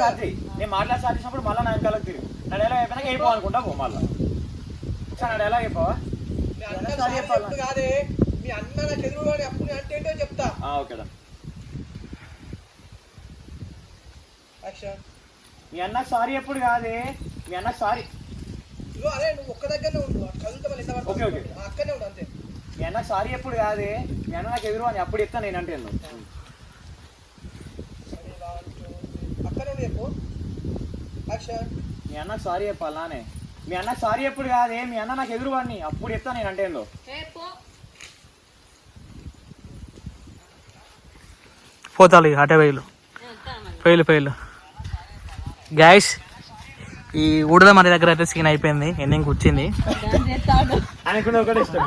Start చేయి. నేను మాట్లాడి స్టార్ట్ చేసినప్పుడు మళ్ళీ నా వెనకాలకు తిరిగి నా డైలాగ్ అయిపోయినాక అయిపోవాలి అనుకుంటా పో మళ్ళీ. ఒకసారి నా డైలాగ్ అయిపోవా? కాదే మీ అన్న నాకు ఎదురుగానే అప్పుడు అంటే ఏంటో చెప్తా. ఓకేడా. మీ అన్న సారీ ఎప్పుడు కాదే, మీ అన్న సారీ. అదే నువ్వు ఒక్క దగ్గరనే ఉండు, ఓకే ఓకే అక్కడనే ఉండు అంతే. మీ అన్న సారీ ఎప్పుడు కాదే, మీ అన్న నాకు ఎదురు అని అప్పుడు చెప్తాను నేను అంటే అక్కడే చెప్పు. మీ అన్న సారీ చెప్పాలానే, మీ అన్న సారీ ఎప్పుడు కాదే, మీ అన్న నాకు ఎదురు వాడిని అప్పుడు చెప్తాను నేను అంటే పోతాలి అటే పేలు గ్యాస్. ఈ ఊడద మరి దగ్గర అయితే సీన్ అయిపోయింది, ఎండింగ్ వచ్చింది. అనుకున్న ఒకటి ఇష్టం.